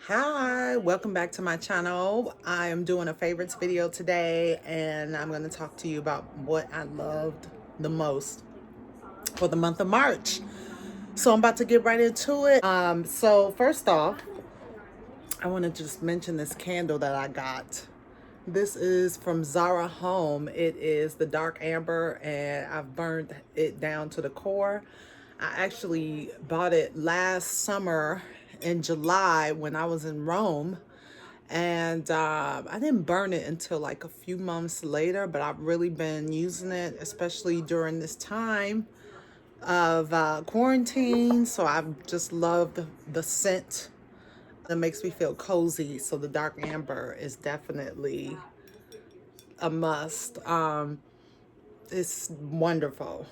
Hi, welcome back to my channel. I am doing a favorites video today and I'm going to talk to you about what I loved the most for the month of March. So I'm about to get right into it. So first off, I want to just mention this candle that I got. This is from Zara Home. It is the dark amber and I've burned it down to the core. I actually bought it last summer in July when I was in Rome, and I didn't burn it until like a few months later, but I've really been using it, especially during this time of quarantine. So I've just loved the scent. It makes me feel cozy. So the dark amber is definitely a must. It's wonderful.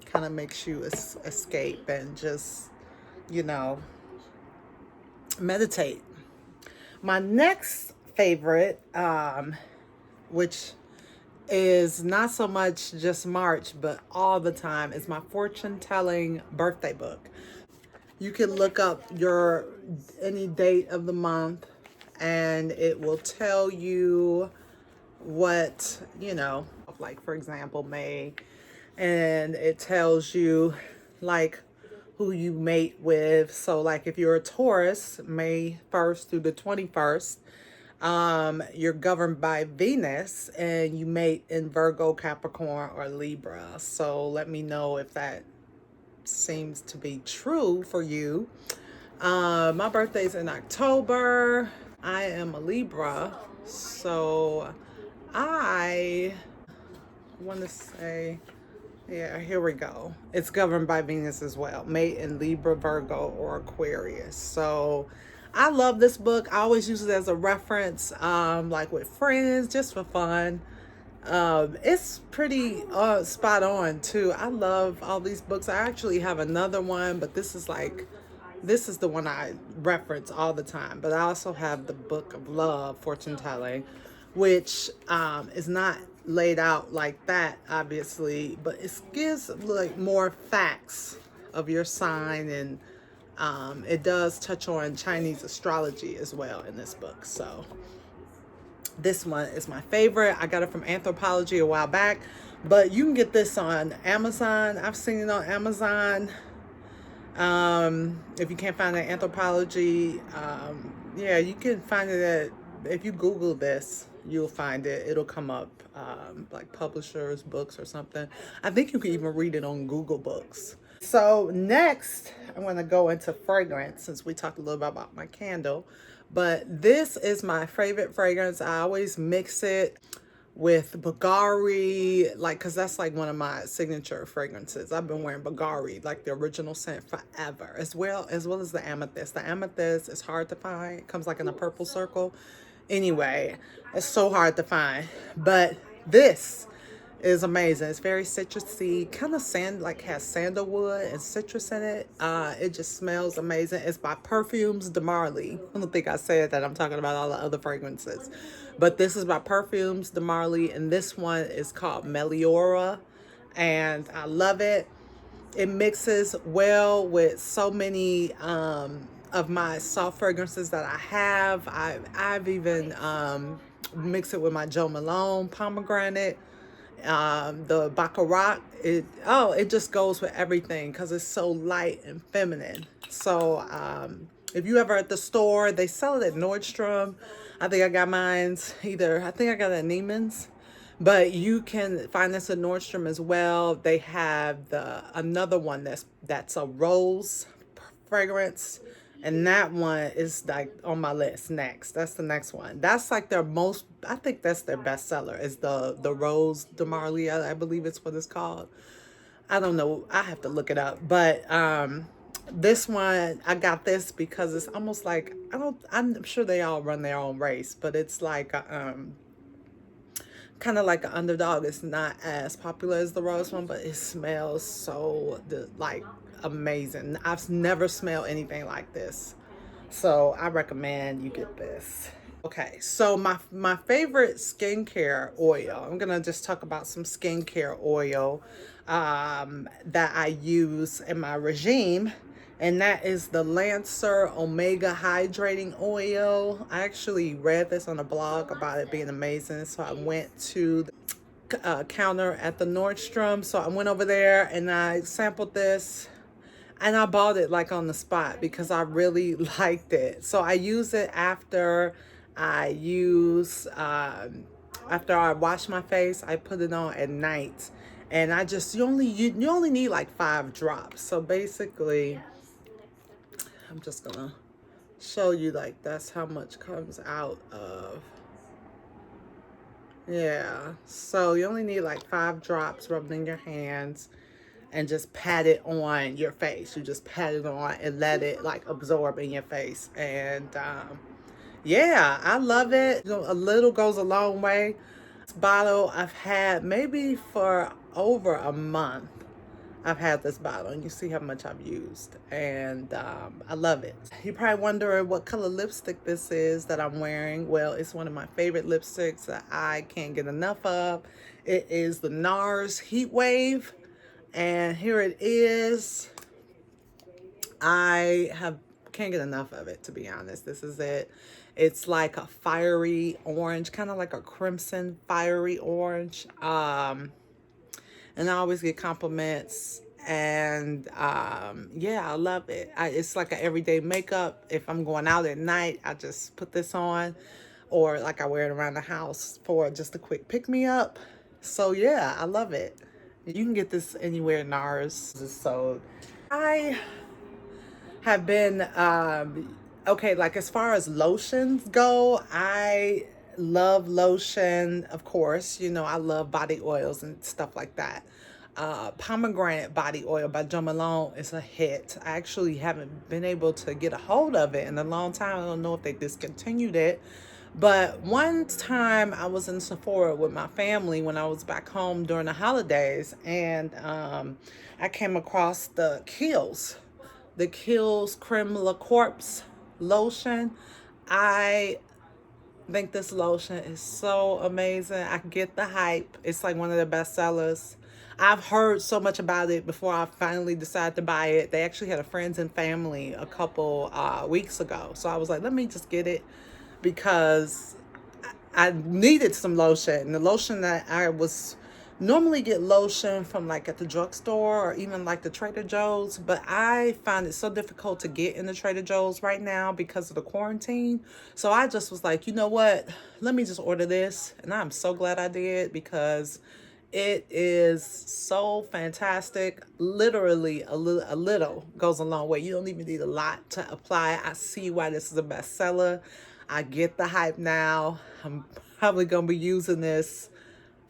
Kind of makes you escape and just, you know, meditate. My next favorite, which is not so much just March, but all the time, is my fortune telling birthday book. You can look up your any date of the month and it will tell you what, like for example, May, and it tells you like who you mate with. So like if you're a Taurus, May 1st through the 21st, you're governed by Venus and you mate in Virgo, Capricorn, or Libra. So let me know if that seems to be true for you. My birthday's in October. I am a Libra, so I want to say, yeah, here we go. It's governed by Venus as well. Mate in Libra, Virgo, or Aquarius. So I love this book. I always use it as a reference, like with friends, just for fun. It's pretty spot on too. I love all these books. I actually have another one, but this is the one I reference all the time. But I also have the Book of Love, fortune telling, which is not laid out like that, obviously, but it gives like more facts of your sign, and it does touch on Chinese astrology as well in this book. So this one is my favorite. I got it from Anthropology a while back, but you can get this on Amazon. I've seen it on Amazon. If you can't find it Anthropology, yeah, you can find it if you Google this, you'll find it. It'll come up like publishers, books, or something. I think you can even read it on Google Books. So next, I want to go into fragrance since we talked a little bit about my candle. But this is my favorite fragrance. I always mix it with Bulgari, like, because that's like one of my signature fragrances. I've been wearing Bulgari, like the original scent, forever, as well as the amethyst. The amethyst is hard to find. It comes like in a purple circle. Anyway, it's so hard to find. But this is amazing. It's very citrusy, kind of like has sandalwood and citrus in it. It just smells amazing. It's by Perfumes de Marly. I don't think I said that. I'm talking about all the other fragrances. But this is by Perfumes de Marly, and this one is called Meliora, and I love it. It mixes well with so many of my soft fragrances that I have. I've even mixed it with my Jo Malone pomegranate, the Baccarat. It just goes with everything because it's so light and feminine. So if you ever at the store, they sell it at Nordstrom. I think I got mine's I think I got it at Neiman's, but you can find this at Nordstrom as well. They have another one that's a rose fragrance, and that one is like on my list next. That's the next one. That's like I think that's their bestseller, is the Rose de Marly. I believe it's what it's called. I don't know. I have to look it up. But this one, I got this because it's almost like, I'm sure they all run their own race, but it's like kind of like an underdog. It's not as popular as the rose one, but it smells so like amazing. I've never smelled anything like this, so I recommend you get this. Okay, so my favorite skincare oil. I'm gonna just talk about some skincare oil that I use in my regime, And that is the Lancer Omega Hydrating Oil. I actually read this on a blog about it being amazing. So I went to the counter at the Nordstrom. So I went over there and I sampled this. And I bought it like on the spot because I really liked it. So I use it I use, after I wash my face, I put it on at night. And you only need like 5 drops. So basically, I'm just gonna show you like that's how much comes out of. Yeah, so you only need like 5 drops rubbed in your hands and just pat it on your face. You just pat it on and let it like absorb in your face. And yeah, I love it. You know, a little goes a long way. This bottle I've had maybe for over a month. I've had this bottle and you see how much I've used, and I love it. You're probably wondering what color lipstick this is that I'm wearing. Well, it's one of my favorite lipsticks that I can't get enough of. It is the NARS Heat Wave, and here it is. Can't get enough of it, to be honest. This is it. It's like a fiery orange, kind of like a crimson fiery orange. And I always get compliments, and yeah, I love it. It's like an everyday makeup. If I'm going out at night, I just put this on, or like I wear it around the house for just a quick pick me up. So yeah, I love it. You can get this anywhere NARS is sold. I have been okay, like as far as lotions go, I love lotion, of course. You know, I love body oils and stuff like that. Pomegranate body oil by Jo Malone is a hit. I actually haven't been able to get a hold of it in a long time. I don't know if they discontinued it. But one time I was in Sephora with my family when I was back home during the holidays, and I came across the Kiehl's Creme La Corpse lotion. I think this lotion is so amazing. I get the hype. It's like one of the best sellers. I've heard so much about it before I finally decided to buy it. They actually had a friends and family a couple weeks ago. So I was like, let me just get it because I needed some lotion. And the lotion that I was normally get lotion from like at the drugstore or even like the Trader Joe's, but I find it so difficult to get in the Trader Joe's right now because of the quarantine. So I just was like, you know what? Let me just order this. And I'm so glad I did because it is so fantastic. Literally, a little goes a long way. You don't even need a lot to apply. I see why this is a bestseller. I get the hype now. I'm probably going to be using this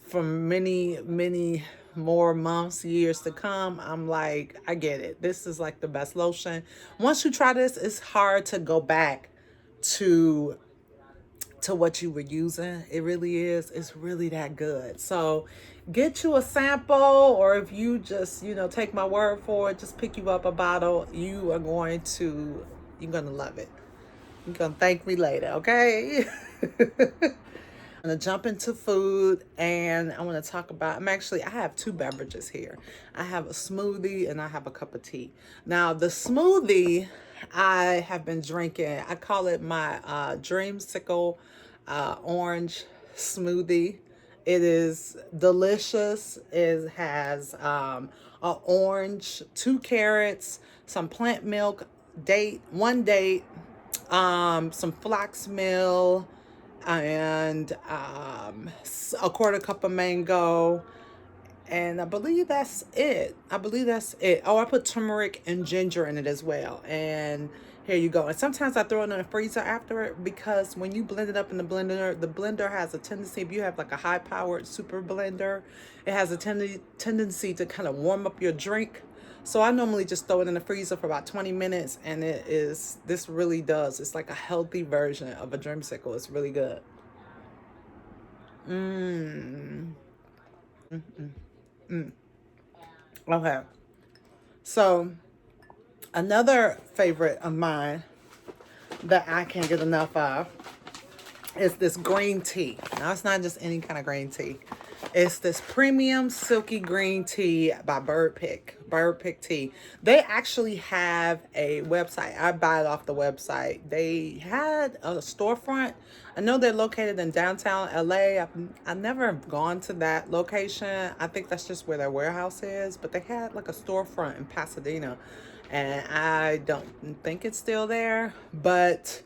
for many, many more months, years to come. I'm like, I get it. This is like the best lotion. Once you try this, it's hard to go back to what you were using. It really is. It's really that good. So get you a sample, or if you just, take my word for it, just pick you up a bottle. You're going to love it. You're going to thank me later, okay? I'm going to jump into food, and I want to talk about, I have 2 beverages here. I have a smoothie and I have a cup of tea. Now, the smoothie I have been drinking, I call it my dreamsicle orange smoothie. It is delicious. It has an orange, 2 carrots, some plant milk, one date, some flax meal, and a quarter cup of mango, and I believe that's it. Oh, I put turmeric and ginger in it as well. And here you go. And sometimes I throw it in the freezer after it because when you blend it up in the blender has a tendency, if you have like a high-powered super blender, it has a tendency to kind of warm up your drink. So I normally just throw it in the freezer for about 20 minutes, and this really does. It's like a healthy version of a dreamsicle. It's really good. Okay. So another favorite of mine that I can't get enough of is this green tea. Now, it's not just any kind of green tea. It's this premium silky green tea by Bird Bird Pick Tea. They actually have a website. I buy it off the website. They had a storefront. I know they're located in downtown LA. I've never gone to that location. I think that's just where their warehouse is. But they had like a storefront in Pasadena. And I don't think it's still there. But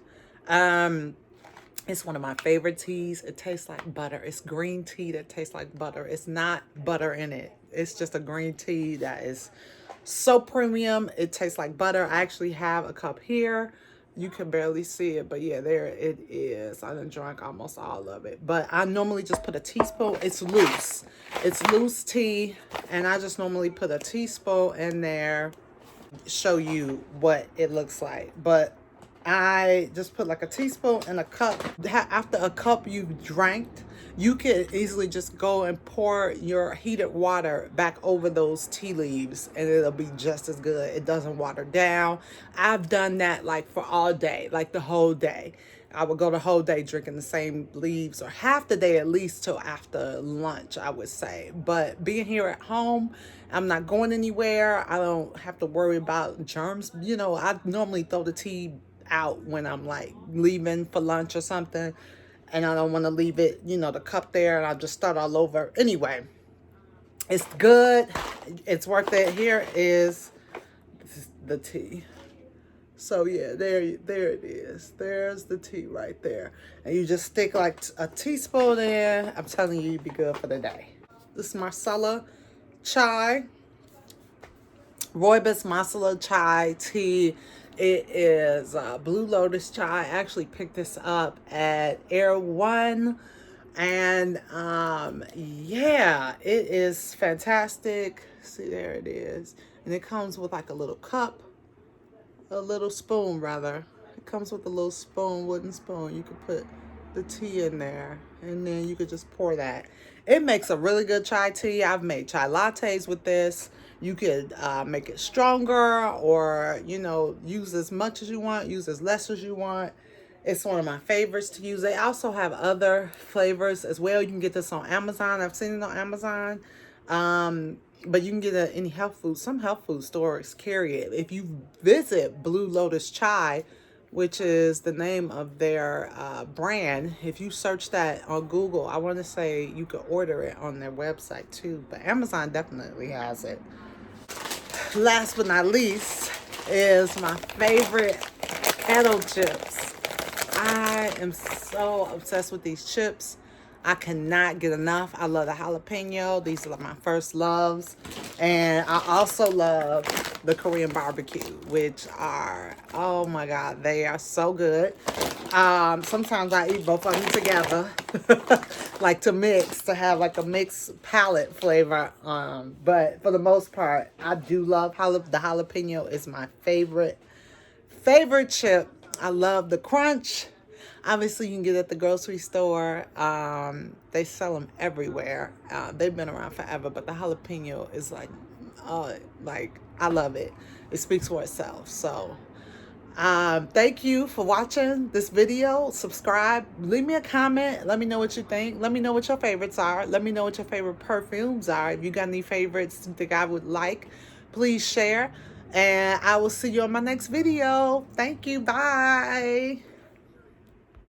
it's one of my favorite teas. It tastes like butter. It's green tea that tastes like butter. It's not butter in it. It's just a green tea that is so premium. It tastes like butter. I actually have a cup here. You can barely see it, but yeah, there it is. I done drank almost all of it. But I normally just put a teaspoon. It's loose. It's loose tea, and I just normally put a teaspoon in there. Show you what it looks like. But I just put like a teaspoon in a cup. After a cup you've drank, you can easily just go and pour your heated water back over those tea leaves and it'll be just as good. It doesn't water down. I've done that like for all day, like the whole day. I would go the whole day drinking the same leaves, or half the day at least till after lunch, I would say. But being here at home, I'm not going anywhere. I don't have to worry about germs. You know, I normally throw the tea out when I'm like leaving for lunch or something, and I don't want to leave it, you know, the cup there, and I'll just start all over. Anyway, it's good. It's worth it. Here is the tea. So yeah, there it is. There's the tea right there. And you just stick like a teaspoon in. I'm telling you, you'd be good for the day. This is masala chai. Rooibos masala chai tea. It is Blue Lotus chai. I actually picked this up at Air One. And yeah, it is fantastic. See, there it is. And it comes with like a little cup. A little spoon rather. It comes with a little spoon, wooden spoon. You could put the tea in there and then you could just pour that. It makes a really good chai tea. I've made chai lattes with this. You could make it stronger, or, you know, use as much as you want, use as less as you want. It's one of my favorites to use. They also have other flavors as well. You can get this on Amazon. I've seen it on Amazon. But you can get it at any health food. Some health food stores carry it. If you visit Blue Lotus Chai, which is the name of their brand, if you search that on Google, I want to say you could order it on their website too. But Amazon definitely has it. Last but not least is my favorite Kettle Chips. I am so obsessed with these chips. I cannot get enough. I love the jalapeno. These are my first loves. And I also love the Korean barbecue, which are, oh my God, they are so good. Sometimes I eat both of them together, like to mix, to have like a mixed palate flavor. But for the most part, I do love the jalapeno is my favorite chip. I love the crunch. Obviously, you can get it at the grocery store. They sell them everywhere. They've been around forever, but the jalapeno is like I love it. It speaks for itself. So, thank you for watching this video. Subscribe. Leave me a comment. Let me know what you think. Let me know what your favorites are. Let me know what your favorite perfumes are. If you got any favorites you think I would like, please share. And I will see you on my next video. Thank you. Bye.